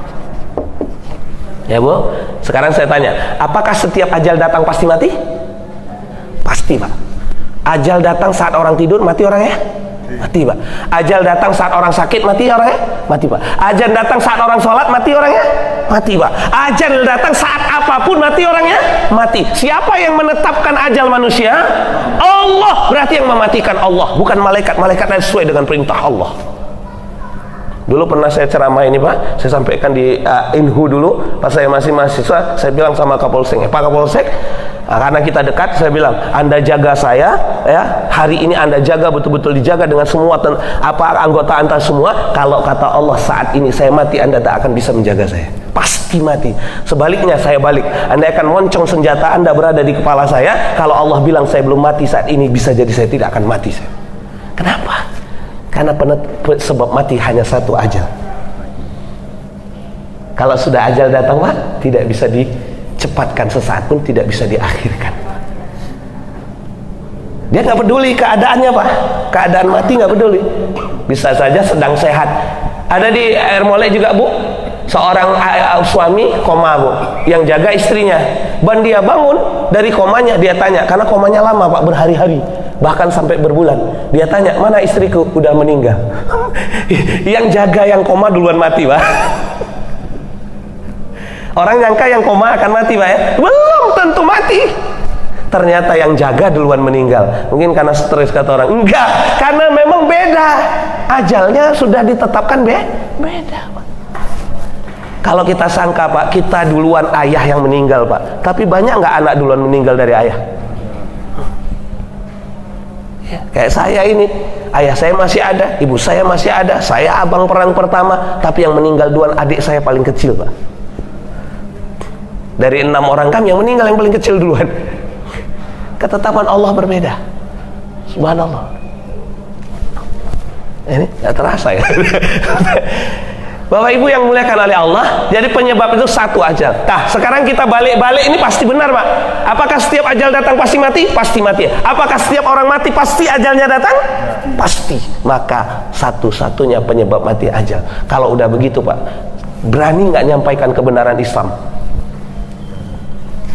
Ya, Bu. Sekarang saya tanya, apakah setiap ajal datang pasti mati? Pasti, Pak. Ajal datang saat orang tidur, mati orangnya? Mati, Pak. Ajal datang saat orang sakit, mati orangnya? Mati, Pak. Ajal datang saat orang sholat, mati orangnya? Mati, Pak. Ajal datang saat apapun, mati orangnya? Mati. Siapa yang menetapkan ajal manusia? Allah. Berarti yang mematikan Allah, bukan malaikat. Malaikat sesuai dengan perintah Allah. Dulu pernah saya ceramah ini, Pak, saya sampaikan di Inhu dulu pas saya masih mahasiswa. Saya bilang sama Kapolsek, Pak Kapolsek, karena kita dekat, saya bilang, Anda jaga saya, ya, hari ini Anda jaga, betul-betul dijaga dengan semua anggota Anda semua. Kalau kata Allah saat ini saya mati, Anda tak akan bisa menjaga saya, pasti mati. Sebaliknya saya balik, Anda akan moncong senjata Anda berada di kepala saya. Kalau Allah bilang saya belum mati saat ini, bisa jadi saya tidak akan mati saya. Kenapa? Karena sebab mati hanya satu, ajal. Kalau sudah ajal datang, Pak, tidak bisa dicepatkan sesaat pun, tidak bisa diakhirkan. Dia nggak peduli keadaannya, Pak. Keadaan mati nggak peduli. Bisa saja sedang sehat. Ada di Air Molek juga, Bu, seorang suami koma, Bu, yang jaga istrinya. Dia bangun dari komanya, dia tanya, karena komanya lama, Pak, berhari-hari, bahkan sampai berbulan. Dia tanya, mana istriku? Udah meninggal. Yang jaga yang koma duluan mati, Pak. Orang nyangka yang koma akan mati, Pak, ya? Belum tentu mati. Ternyata yang jaga duluan meninggal. Mungkin karena stres, kata orang. Enggak, karena memang beda. Ajalnya sudah ditetapkan beda, Pak. Kalau kita sangka, Pak, kita duluan ayah yang meninggal, Pak. Tapi banyak nggak anak duluan meninggal dari ayah? Ya, kayak saya ini, ayah saya masih ada, ibu saya masih ada, saya abang perang pertama, tapi yang meninggal duluan adik saya paling kecil, Pak. Dari 6 orang kami, yang meninggal yang paling kecil duluan. Ketetapan Allah berbeda. Subhanallah. Ini nggak terasa, ya. Bapak Ibu yang dimuliakan oleh Allah, jadi penyebab itu satu ajal. Nah, sekarang kita balik-balik, ini pasti benar, Pak. Apakah setiap ajal datang pasti mati? Pasti mati. Apakah setiap orang mati pasti ajalnya datang? Pasti. Maka satu-satunya penyebab mati ajal. Kalau udah begitu, Pak, berani nggak nyampaikan kebenaran Islam?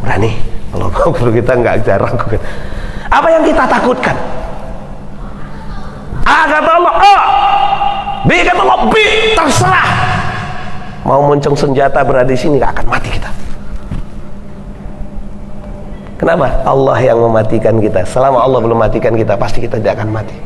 Berani. Kalau kita nggak jarang. Apa yang kita takutkan? A kata Allah A, B kata Allah B, terserah. Mau moncong senjata berada di sini, gak akan mati kita. Kenapa? Allah yang mematikan kita. Selama Allah belum matikan kita, pasti kita tidak akan mati.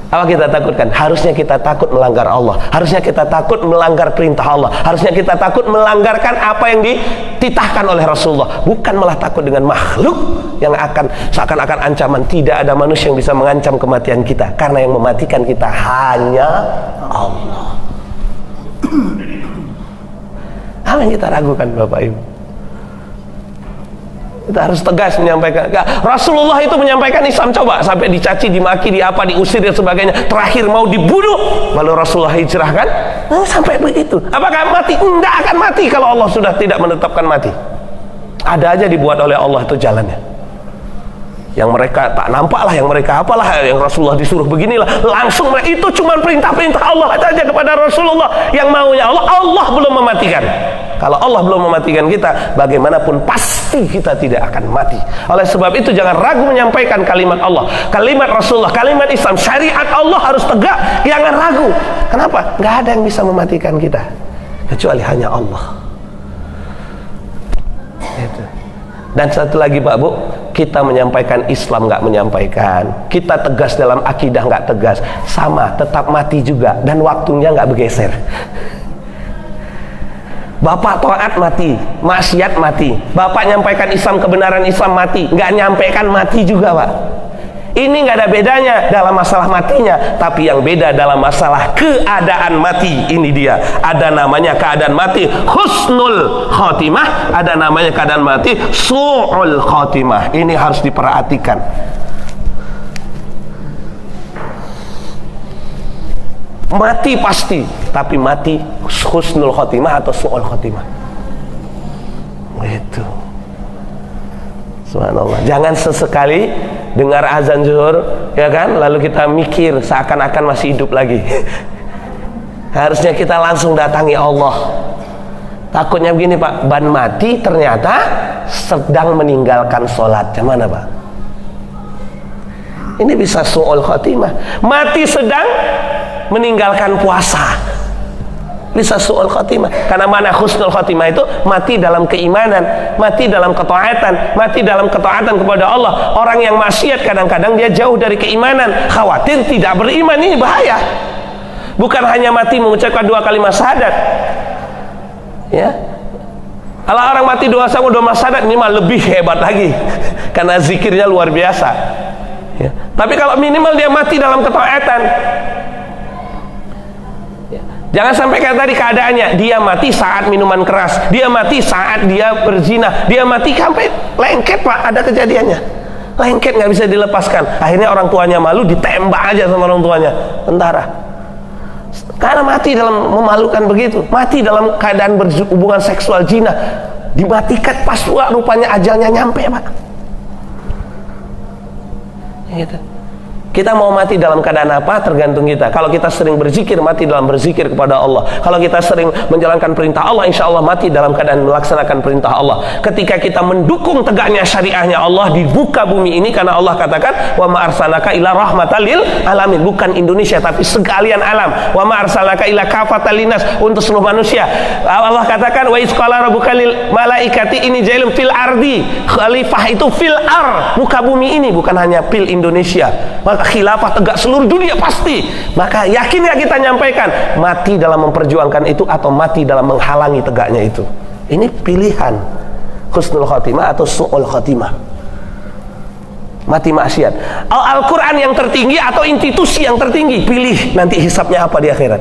Apa kita takutkan? Harusnya kita takut melanggar Allah. Harusnya kita takut melanggar perintah Allah. Harusnya kita takut melanggarkan apa yang dititahkan oleh Rasulullah. Bukan malah takut dengan makhluk yang akan seakan-akan ancaman. Tidak ada manusia yang bisa mengancam kematian kita, karena yang mematikan kita hanya Allah. Apa yang kita ragukan, Bapak Ibu? Kita harus tegas menyampaikan. Rasulullah itu menyampaikan Islam, coba sampai dicaci, dimaki, diusir dan sebagainya. Terakhir mau dibunuh, lalu Rasulullah hijrah, kan? Nah, sampai begitu. Apakah mati? Enggak akan mati kalau Allah sudah tidak menetapkan mati. Ada aja dibuat oleh Allah itu jalannya. Yang mereka tak nampak lah, yang mereka apalah, yang Rasulullah disuruh beginilah, langsung itu cuma perintah-perintah Allah saja kepada Rasulullah. Yang maunya Allah belum mematikan. Kalau Allah belum mematikan kita, bagaimanapun pasti kita tidak akan mati. Oleh sebab itu jangan ragu menyampaikan kalimat Allah, kalimat Rasulullah, kalimat Islam, syariat Allah harus tegak. Jangan ragu. Kenapa? Nggak ada yang bisa mematikan kita. kecuali hanya Allah. Itu. Dan satu lagi Pak Bu, kita menyampaikan Islam nggak menyampaikan, kita tegas dalam akidah nggak tegas, sama, tetap mati juga, dan waktunya nggak bergeser. Bapak taat mati, maksiat mati. Bapak nyampaikan Islam, kebenaran Islam mati, nggak nyampaikan mati juga Pak. Ini nggak ada bedanya dalam masalah matinya, tapi yang beda dalam masalah keadaan mati. Ini dia, ada namanya keadaan mati husnul khotimah, ada namanya keadaan mati su'ul khotimah. Ini harus diperhatikan. Mati pasti, tapi mati husnul khotimah atau su'ul khotimah. Itu. Subhanallah. Jangan sesekali dengar azan zuhur, ya kan, lalu kita mikir seakan-akan masih hidup lagi. Harusnya kita langsung datangi Allah. Takutnya begini Pak, ban mati ternyata sedang meninggalkan sholat. Gimana Pak? Ini bisa su'ul khotimah. Mati sedang meninggalkan puasa, bisa su'ul khotimah. Karena mana husnul khotimah itu mati dalam keimanan, mati dalam ketaatan, mati dalam ketaatan kepada Allah. Orang yang maksiat kadang-kadang dia jauh dari keimanan, khawatir tidak beriman. Ini bahaya. Bukan hanya mati mengucapkan 2 kalimat syahadat, ya. Kalau orang mati 2 syahadat ini mah lebih hebat lagi karena zikirnya luar biasa, ya. Tapi kalau minimal dia mati dalam ketaatan. Jangan sampai kayak tadi keadaannya, dia mati saat minuman keras, dia mati saat dia berzina, dia mati sampai lengket Pak. Ada kejadiannya, lengket nggak bisa dilepaskan. Akhirnya orang tuanya malu, ditembak aja sama orang tuanya, tentara. Karena mati dalam memalukan begitu, mati dalam keadaan berhubungan seksual zina, dimatikan pas rupanya ajalnya nyampe Pak. Gitu. Kita mau mati dalam keadaan apa tergantung kita. Kalau kita sering berzikir, mati dalam berzikir kepada Allah. Kalau kita sering menjalankan perintah Allah, insya Allah mati dalam keadaan melaksanakan perintah Allah. Ketika kita mendukung tegaknya syariahnya Allah di muka bumi ini, karena Allah katakan wa ma arsalnaka ila rahmatal lil alamin, bukan Indonesia tapi sekalian alam. Wa ma arsalnaka ila kafatal linnas, untuk seluruh manusia. Allah katakan wa iz qala rabbuka lil malaikati inni jailun fil ardi, khalifah itu fil ar, muka bumi ini, bukan hanya fil Indonesia. Maka khilafah tegak seluruh dunia pasti. Maka yakin ya kita nyampaikan, mati dalam memperjuangkan itu atau mati dalam menghalangi tegaknya itu. Ini pilihan, husnul khotimah atau su'ul khotimah. Mati maksiat. Al-Quran yang tertinggi atau institusi yang tertinggi, pilih nanti hisabnya apa di akhirat.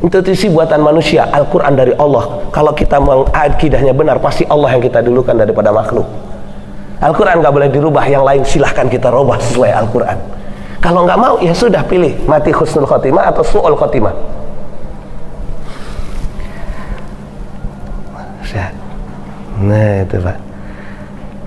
Institusi buatan manusia, Al-Quran dari Allah. Kalau kita mengakidahnya benar, pasti Allah yang kita dulukan daripada makhluk. Al-Quran nggak boleh dirubah, yang lain silahkan kita rubah sesuai Al-Quran. Kalau nggak mau, ya sudah, pilih mati husnul khotimah atau su'ul khotimah. Nah itu Pak.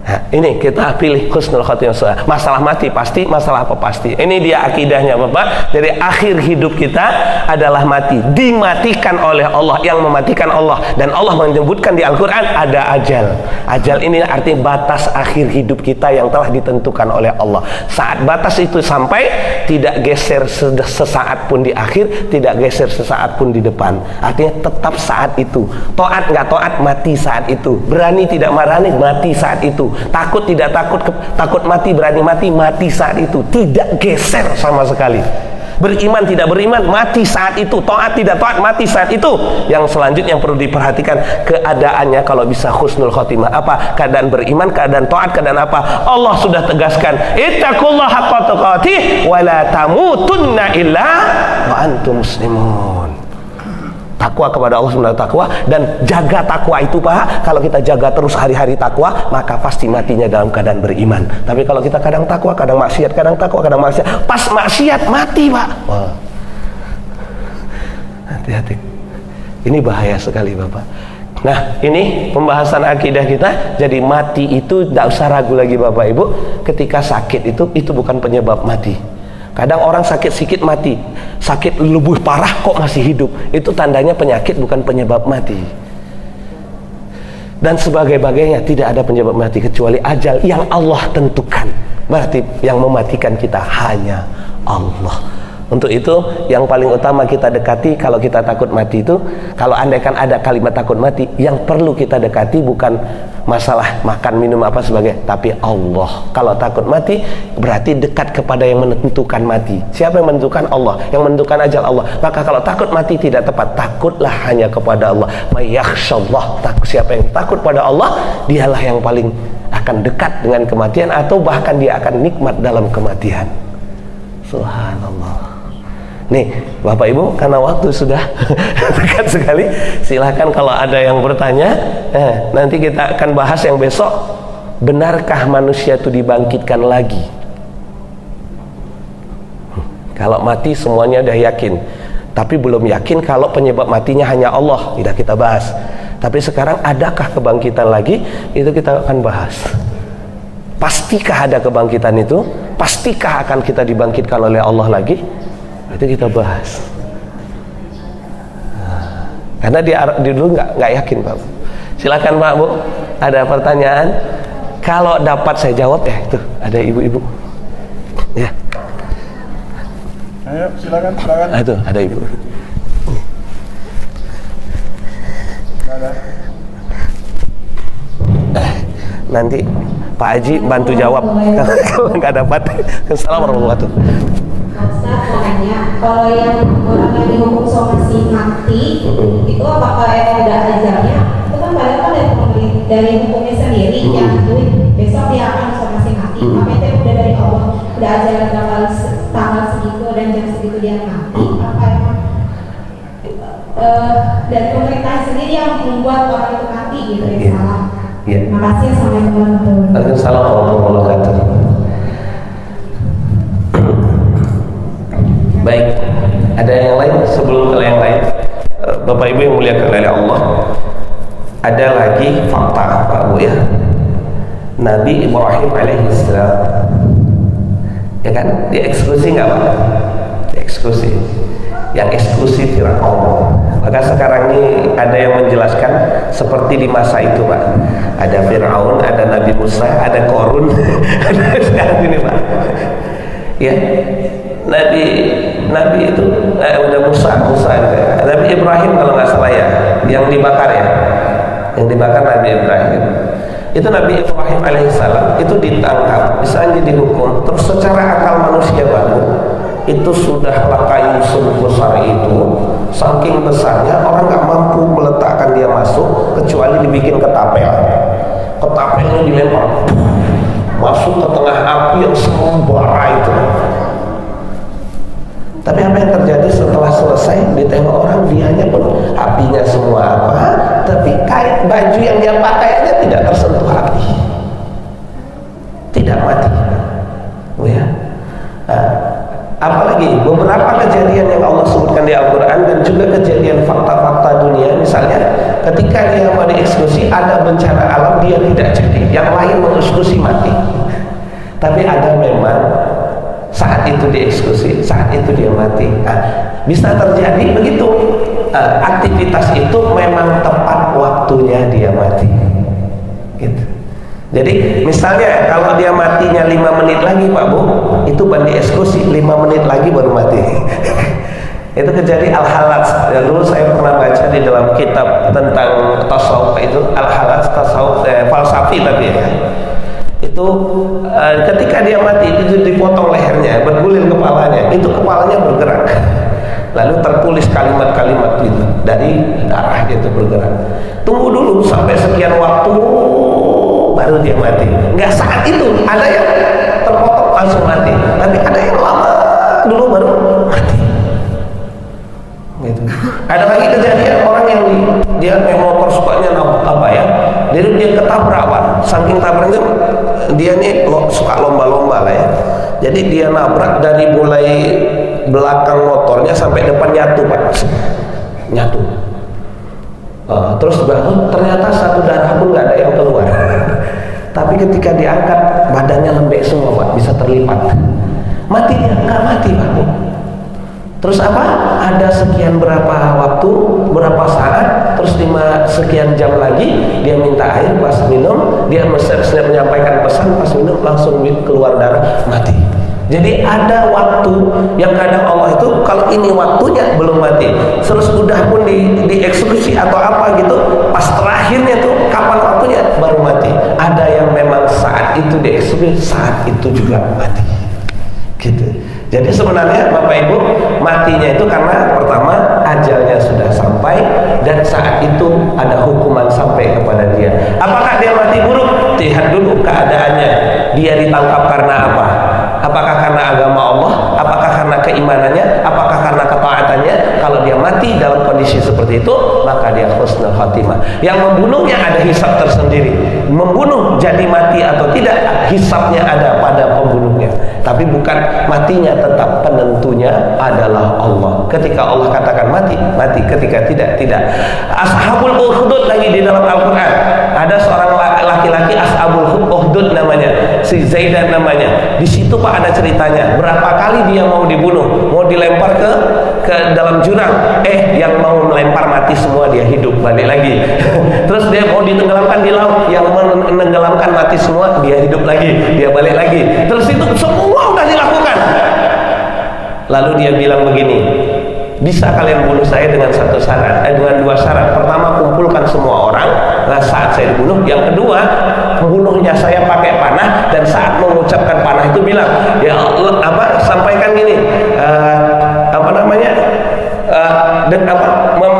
Nah, ini kita pilih husnul khotimah. Masalah mati pasti, masalah apa pasti. Ini dia akidahnya Bapak. Jadi akhir hidup kita adalah mati, dimatikan oleh Allah, yang mematikan Allah. Dan Allah menyebutkan di Al-Quran ada ajal. Ajal ini artinya batas akhir hidup kita yang telah ditentukan oleh Allah. Saat batas itu sampai, tidak geser sesaat pun di akhir, tidak geser sesaat pun di depan. Artinya tetap saat itu. Taat nggak taat, mati saat itu. Berani tidak berani, mati saat itu. Takut tidak takut, takut mati, berani mati, mati saat itu. Tidak geser sama sekali. Beriman tidak beriman, mati saat itu. Taat tidak taat, mati saat itu. Yang selanjutnya yang perlu diperhatikan keadaannya, kalau bisa husnul khotimah. Apa? Keadaan beriman, keadaan taat, keadaan apa? Allah sudah tegaskan, ittaqullaha haqqa tuqatih wa la tamutunna illa wa antum muslimun. Takwa kepada Allah sebenarnya takwa, dan jaga takwa itu Pak. Kalau kita jaga terus hari-hari takwa, maka pasti matinya dalam keadaan beriman. Tapi kalau kita kadang takwa, kadang maksiat, kadang takwa, kadang maksiat, pas maksiat mati Pak. Wah. Hati-hati. Ini bahaya sekali Bapak. Nah, ini pembahasan akidah kita. Jadi mati itu tidak usah ragu lagi Bapak Ibu. Ketika sakit itu bukan penyebab mati. Kadang orang sakit sedikit mati, sakit lebih parah kok masih hidup. Itu tandanya penyakit, bukan penyebab mati. Dan sebagainya, tidak ada penyebab mati kecuali ajal yang Allah tentukan. Berarti yang mematikan kita hanya Allah. Untuk itu yang paling utama kita dekati kalau kita takut mati itu, kalau andaikan ada kalimat takut mati, yang perlu kita dekati bukan masalah makan minum apa sebagai, tapi Allah. Kalau takut mati berarti dekat kepada yang menentukan mati. Siapa yang menentukan? Allah. Yang menentukan ajal Allah. Maka kalau takut mati tidak tepat, takutlah hanya kepada Allah. Mayakhsyallah, siapa yang takut pada Allah, dialah yang paling akan dekat dengan kematian, atau bahkan dia akan nikmat dalam kematian. Subhanallah. Nih Bapak Ibu, karena waktu sudah dekat sekali, silahkan kalau ada yang bertanya. Nanti kita akan bahas yang besok, benarkah manusia itu dibangkitkan lagi? Kalau mati semuanya udah yakin, tapi belum yakin kalau penyebab matinya hanya Allah, tidak kita bahas. Tapi sekarang adakah kebangkitan lagi? Itu kita akan bahas. Pastikah ada kebangkitan itu? Pastikah akan kita dibangkitkan oleh Allah lagi? Itu kita bahas. Karena dia dulu nggak yakin Pak. Silakan Pak Bu, ada pertanyaan? Kalau dapat saya jawab ya. Itu ada ibu-ibu. Ya. Ayo silakan. Itu ada ibu. Ada. Nanti Pak Haji bantu jawab kalau nggak dapat. Assalamualaikum warahmatullahi wabarakatuh. Ustaz mau nanya, kalau yang orang yang dihukum somasi mati itu apakah yang udah ajalnya? Itu kan padahal kan dari hukumnya sendiri yang besok dia akan somasi mati. Apa itu udah dari Allah, udah ajaran tanggal segitu dan jam segitu dia mati? Apa emang dari pemerintah sendiri yang membuat orang itu mati gitu yang salah? Terima kasih. Assalamualaikum warahmatullahi wabarakatuh. Assalamualaikum warahmatullahi wabarakatuh. Baik, ada yang lain sebelum ke yang lain? Bapak Ibu yang muliakan oleh Allah, ada lagi fakta Pak Bu ya. Nabi Ibrahim alaihissalam, ya kan, dieksekusi nggak Pak? Dieksekusi. Yang eksekusi Fir'aun. Maka sekarang ini ada yang menjelaskan seperti di masa itu Pak. Ada Fir'aun, ada Nabi Musa, ada Korun, ada sekarang ini Pak. Ya, Nabi itu udah Musa Nabi Ibrahim kalau nggak salah ya, yang dibakar ya, yang dibakar Nabi Ibrahim. Itu Nabi Ibrahim alaihissalam itu ditangkap, misalnya dihukum, terus secara akal manusia baru itu sudahlah kayu sebesar itu, saking besarnya orang nggak mampu meletakkan dia masuk kecuali dibikin ketapel. Ketapelnya dilempar masuk ke tengah api yang membara itu. Tapi apa yang terjadi setelah selesai? Ditengok orang, dianya pun apinya semua apa, tapi kain baju yang dia pakai aja tidak tersentuh api, tidak mati. Oh ya. Apalagi beberapa kejadian yang Allah sebutkan di Al-Quran dan juga kejadian fakta-fakta dunia, misalnya ketika dia mau dieksekusi ada bencana alam, dia tidak jadi, yang lain mengeksekusi mati. Tapi ada memang saat itu dieksekusi, saat itu dia mati. Bisa terjadi begitu. Aktivitas itu memang tepat waktunya dia mati. Gitu. Jadi misalnya kalau dia matinya 5 menit lagi Pak Bu, itu bandi eksekusi 5 menit lagi baru mati. Itu kejadian Al-Halats. Ya, dulu saya pernah baca di dalam kitab tentang tasawuf itu, Al-Halats tasawuf falsafi tapi ya. Itu ketika dia mati itu dipotong lehernya, bergulir kepalanya, itu kepalanya bergerak. Lalu tertulis kalimat-kalimat itu dari darah itu bergerak. Tunggu dulu sampai sekian waktu baru dia mati. Enggak saat itu, ada yang terpotong langsung mati, tapi ada yang lama dulu baru mati. Gitu. Ada lagi kejadian orang yang dia naik motor sukanya apa ya? Jadi dia ketabrak Pak. Saking tabraknya dia nih suka lomba-lomba lah ya. Jadi dia nabrak dari mulai belakang motornya sampai depan nyatu Pak. Nyatu. Terus ternyata satu darah pun nggak ada yang keluar. Tapi ketika diangkat badannya lembek semua Pak, bisa terlipat. Mati dia? Nggak mati Pak. Terus apa? Ada sekian berapa waktu, berapa saat, terus 5 sekian jam lagi dia minta air, pas minum dia menyampaikan pesan, pas minum langsung keluar darah, mati. Jadi ada waktu yang kadang Allah itu kalau ini waktunya belum mati, terus udah pun dieksekusi atau apa gitu, pas terakhirnya tuh kapan waktunya baru mati. Ada yang memang saat itu dieksekusi, saat itu juga mati gitu. Jadi sebenarnya Bapak Ibu, matinya itu karena pertama ajalnya sudah sampai dan saat itu ada hukuman sampai kepada dia. Apakah dia mati buruk? Lihat dulu keadaannya. Dia ditangkap karena apa? Apakah karena agama Allah? Apakah karena keimanannya? Apakah karena ketaatannya? Kalau dia mati dalam kondisi seperti itu, maka dia husnul khatimah. Yang membunuhnya ada hisab tersendiri. Membunuh jadi mati atau tidak, hisabnya ada pada pembunuhnya. Tapi bukan matinya, tetap penentunya adalah Allah. Ketika Allah katakan mati, mati. Ketika tidak. Ashabul Ukhdud lagi di dalam Al-Quran. Ada seorang laki-laki Ashabul Ukhdud namanya, si Zaidan namanya. Di situ Pak ada ceritanya. Berapa kali dia mau dibunuh, mau dilempar ke dalam jurang. Yang mau melempar mati semua, dia hidup balik lagi. Terus dia mau ditenggelamkan di laut, yang menenggelamkan mati semua, dia hidup lagi, dia balik lagi. Terus itu semua udah dilakukan. Lalu dia bilang begini, bisa kalian bunuh saya dengan dengan dua syarat. Pertama, kumpulkan semua orang saat saya dibunuh. Yang kedua, membunuhnya saya pakai panah, dan saat mengucapkan panah itu bilang, ya Allah, sampaikan gini,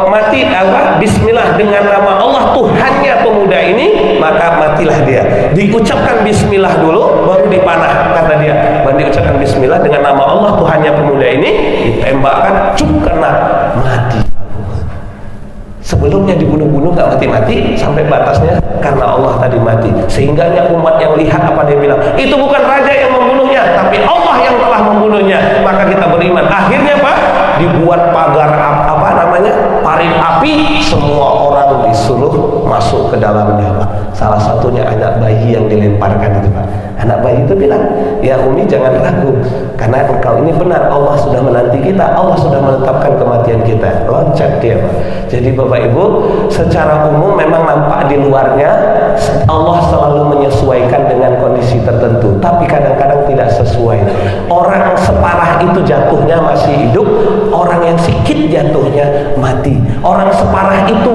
mati bismillah dengan nama Allah Tuhannya pemuda ini, maka matilah dia. Diucapkan bismillah dulu baru dipanah, kata dia. Baru diucapkan bismillah dengan nama Allah Tuhannya pemuda ini, ditembakkan, kena mati. Sebelumnya dibunuh-bunuh gak mati-mati, sampai batasnya karena Allah tadi mati. Sehingga umat yang lihat apa dia bilang, itu bukan raja yang membunuhnya, tapi Allah yang telah membunuhnya. Maka kita beriman. Akhirnya Pak, dibuat pagar parit api, semua orang disuruh masuk ke dalamnya Pak. Salah satunya anak bayi yang dilemparkan itu Pak. Anak bayi itu bilang, ya Umi jangan ragu, karena engkau ini benar, Allah sudah menanti kita, Allah sudah menetapkan kematian kita. Loncat dia Pak. Jadi Bapak Ibu, secara umum memang nampak di luarnya Allah selalu menyesuaikan dengan kondisi tertentu, tapi kadang-kadang tidak sesuai. Orang separah itu jatuhnya masih hidup, orang yang sikit jatuhnya mati. Orang separah itu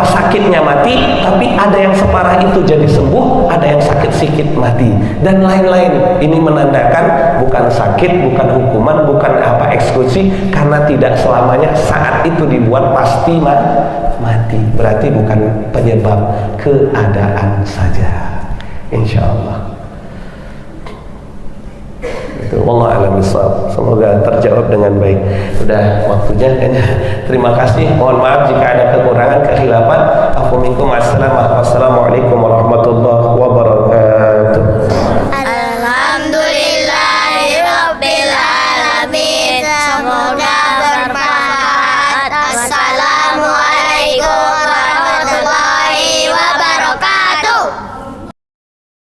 sakitnya mati, tapi ada yang separah itu jadi sembuh, ada yang sakit sikit mati, dan lain-lain. Ini menandakan bukan sakit, bukan hukuman, bukan eksekusi, karena tidak selamanya saat itu dibuat pasti mati. Berarti bukan penyebab, keadaan saja. Insya Allah. Wallahu a'lam bishawab. Semoga terjawab dengan baik. Sudah waktunya kayaknya. Terima kasih. Mohon maaf jika ada kekurangan, kekhilafan. Afu minkum. Assalamualaikum warahmatullahi